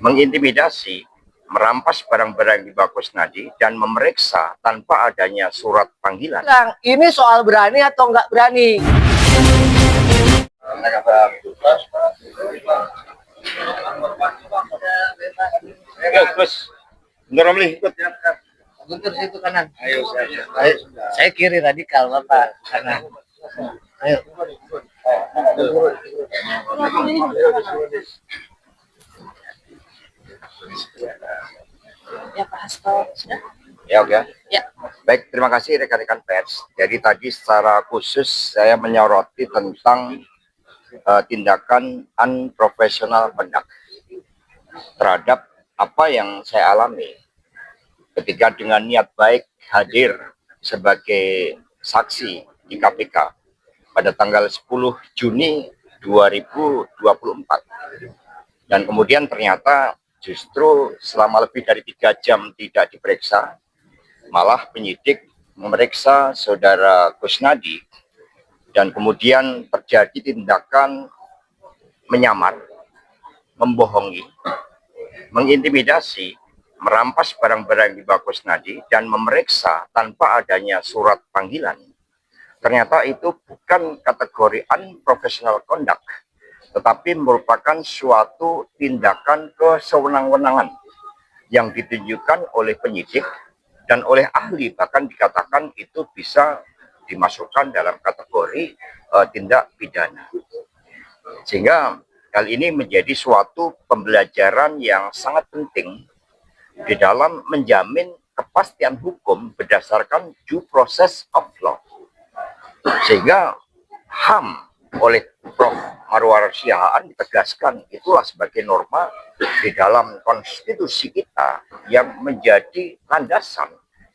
mengintimidasi, merampas barang-barang di bawah Kusnadi, dan memeriksa tanpa adanya surat panggilan. Ini soal berani atau nggak berani? Gus, bentar ikut. Guntur situ kanan. Ayo, Saya kiri radikal, Bapak. Kanan. Ayo. Ya, Pak Hasto. Ya, oke. Ya. Baik, terima kasih rekan-rekan pers. Jadi tadi secara khusus saya menyoroti tentang tindakan unprofessional conduct terhadap apa yang saya alami ketika dengan niat baik hadir sebagai saksi di KPK pada tanggal 10 Juni 2024. Dan kemudian ternyata justru selama lebih dari 3 jam tidak diperiksa, malah penyidik memeriksa saudara Kusnadi, dan kemudian terjadi tindakan menyamar, membohongi, mengintimidasi, merampas barang-barang di bawah Kusnadi, dan memeriksa tanpa adanya surat panggilan. Ternyata itu bukan kategori unprofessional conduct, tetapi merupakan suatu tindakan kesewenang-wenangan yang ditunjukkan oleh penyidik dan oleh ahli, bahkan dikatakan itu bisa dimasukkan dalam kategori tindak pidana. Sehingga hal ini menjadi suatu pembelajaran yang sangat penting di dalam menjamin kepastian hukum berdasarkan due process of law. Sehingga HAM oleh Prof. Marwar Sihaan ditegaskan itulah sebagai norma di dalam konstitusi kita yang menjadi landasan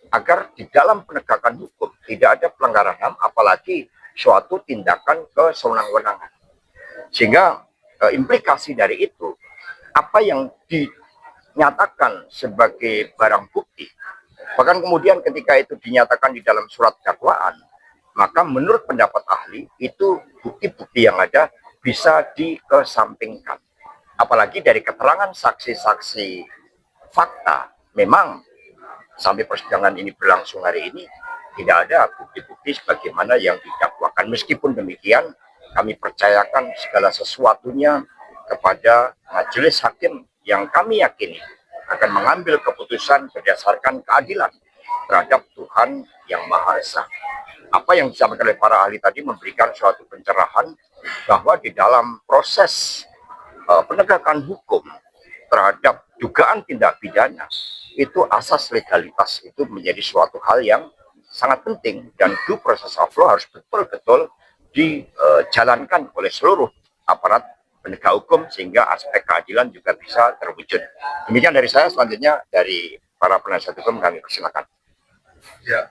agar di dalam penegakan hukum tidak ada pelanggaran HAM, apalagi suatu tindakan kesewenang-wenangan. Sehingga implikasi dari itu, apa yang dinyatakan sebagai barang bukti, bahkan kemudian ketika itu dinyatakan di dalam surat dakwaan, maka menurut pendapat ahli itu bukti-bukti yang ada bisa dikesampingkan. Apalagi dari keterangan saksi-saksi fakta, memang sampai persidangan ini berlangsung hari ini tidak ada bukti-bukti sebagaimana yang didakwakan. Meskipun demikian, kami percayakan segala sesuatunya kepada majelis hakim yang kami yakini akan mengambil keputusan berdasarkan keadilan terhadap Tuhan yang Maha Esa. Apa yang disampaikan oleh para ahli tadi memberikan suatu pencerahan bahwa di dalam proses penegakan hukum terhadap dugaan tindak pidana itu asas legalitas itu menjadi suatu hal yang sangat penting, dan due process of law harus betul-betul dijalankan oleh seluruh aparat penegak hukum sehingga aspek keadilan juga bisa terwujud. Demikian dari saya. Selanjutnya dari para penasihat hukum kami persilakan. Ya,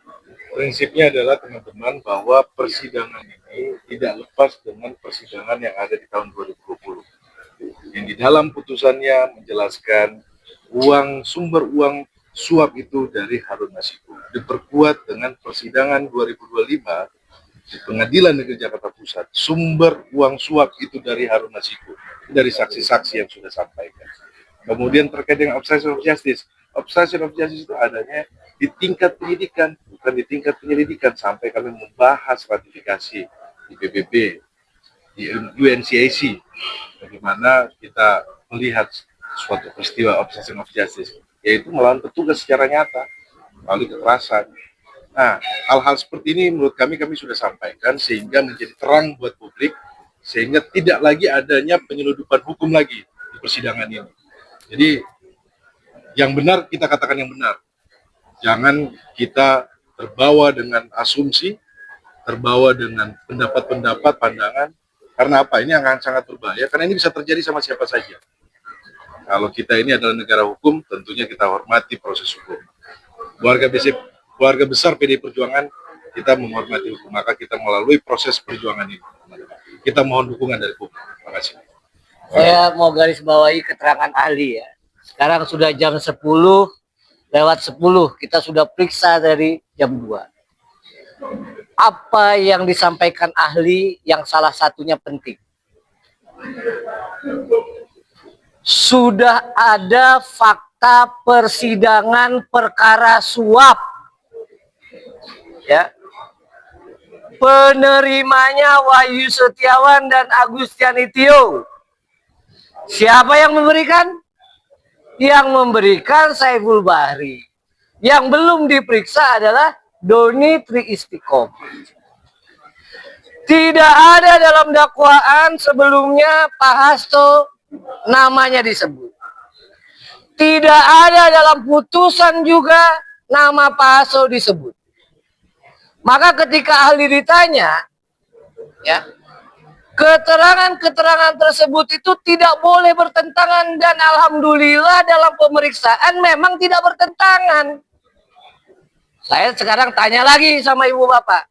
prinsipnya adalah teman-teman bahwa persidangan ini tidak lepas dengan persidangan yang ada di tahun 2020. Yang di dalam putusannya menjelaskan sumber uang suap itu dari Harun Masiku. Diperkuat dengan persidangan 2025 di Pengadilan Negeri Jakarta Pusat. Sumber uang suap itu dari Harun Masiku, dari saksi-saksi yang sudah sampaikan. Kemudian terkait dengan obstruction of justice. Obstruction of justice itu adanya di tingkat penyidikan, bukan di tingkat penyelidikan, sampai kami membahas ratifikasi di PBB, di UNCAC, bagaimana kita melihat suatu peristiwa obstruction of justice, yaitu melawan petugas secara nyata, melalui kekerasan. Nah, hal-hal seperti ini menurut kami sudah sampaikan, sehingga menjadi terang buat publik, sehingga tidak lagi adanya penyeludupan hukum lagi di persidangan ini. Jadi, yang benar kita katakan yang benar. Jangan kita terbawa dengan asumsi, terbawa dengan pendapat-pendapat, pandangan. Karena apa? Ini akan sangat berbahaya, karena ini bisa terjadi sama siapa saja. Kalau kita ini adalah negara hukum, tentunya kita hormati proses hukum. Keluarga besar PDI Perjuangan, kita menghormati hukum, maka kita melalui proses perjuangan ini. Kita mohon dukungan dari publik. Terima kasih. Saya mau garis bawahi keterangan ahli ya. Sekarang sudah jam 10:10, kita sudah periksa dari jam 2. Apa yang disampaikan ahli yang salah satunya penting? sudah ada fakta persidangan perkara suap. Ya. Penerimanya Wahyu Setiawan dan Agustiani Tio. Siapa yang memberikan? Yang memberikan Saiful Bahri. Yang belum diperiksa adalah Doni Tri Istiqomah. Tidak ada dalam dakwaan sebelumnya Pak Hasto namanya disebut. Tidak ada dalam putusan juga nama Pak Hasto disebut. Maka ketika ahli ditanya, ya, keterangan-keterangan tersebut itu tidak boleh bertentangan, dan alhamdulillah dalam pemeriksaan memang tidak bertentangan. Saya sekarang tanya lagi sama ibu bapak.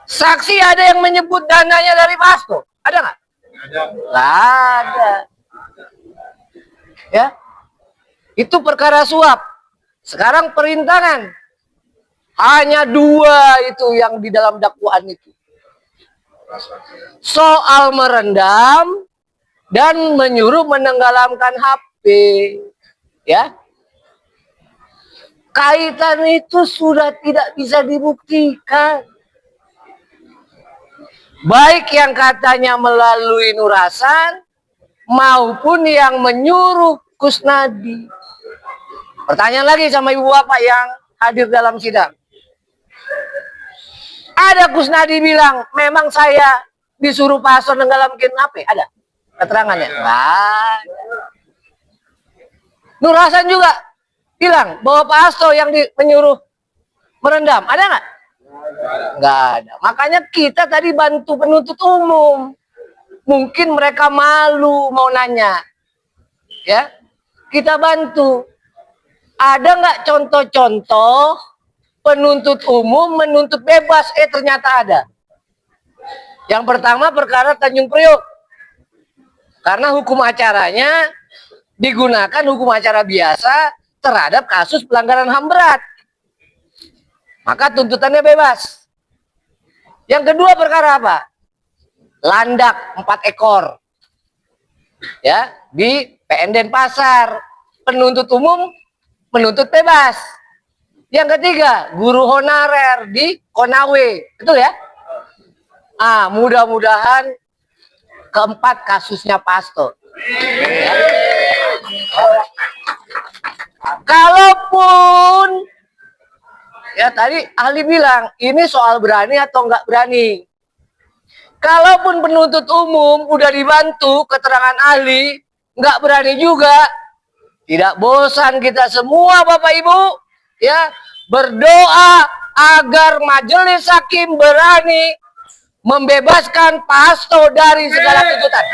Saksi ada yang menyebut dananya dari Pak Hasto? Ada nggak? Ada. Nggak ada. Ya, itu perkara suap. Sekarang perintangan. Hanya 2 itu yang di dalam dakwaan itu. Soal merendam dan menyuruh menenggelamkan HP. Ya. Kaitan itu sudah tidak bisa dibuktikan. Baik yang katanya melalui Nur Hasan maupun yang menyuruh Kusnadi. Pertanyaan lagi sama ibu bapak yang hadir dalam sidang. Ada Kusnadi bilang, memang saya disuruh Pak Hasto nenggelamkan HP? Ada keterangannya? Nggak ada. Nur Hasan juga bilang bahwa Pak Hasto yang menyuruh merendam. Ada nggak? Nggak ada. Makanya kita tadi bantu penuntut umum. Mungkin mereka malu mau nanya. Ya, kita bantu. Ada nggak contoh-contoh penuntut umum menuntut bebas? Ternyata ada. Yang pertama perkara Tanjung Priok. Karena hukum acaranya digunakan hukum acara biasa terhadap kasus pelanggaran HAM berat. Maka tuntutannya bebas. Yang kedua perkara apa? Landak 4 ekor. Ya, di PN Denpasar. Penuntut umum menuntut bebas. Yang ketiga, guru honorer di Konawe. Betul ya? Mudah-mudahan keempat kasusnya Pak Hasto. Ya. Kalaupun ya tadi ahli bilang ini soal berani atau enggak berani. Kalaupun penuntut umum udah dibantu keterangan ahli, enggak berani juga. Tidak bosan kita semua Bapak Ibu ya berdoa agar majelis hakim berani membebaskan Pak Hasto dari segala tuntutan.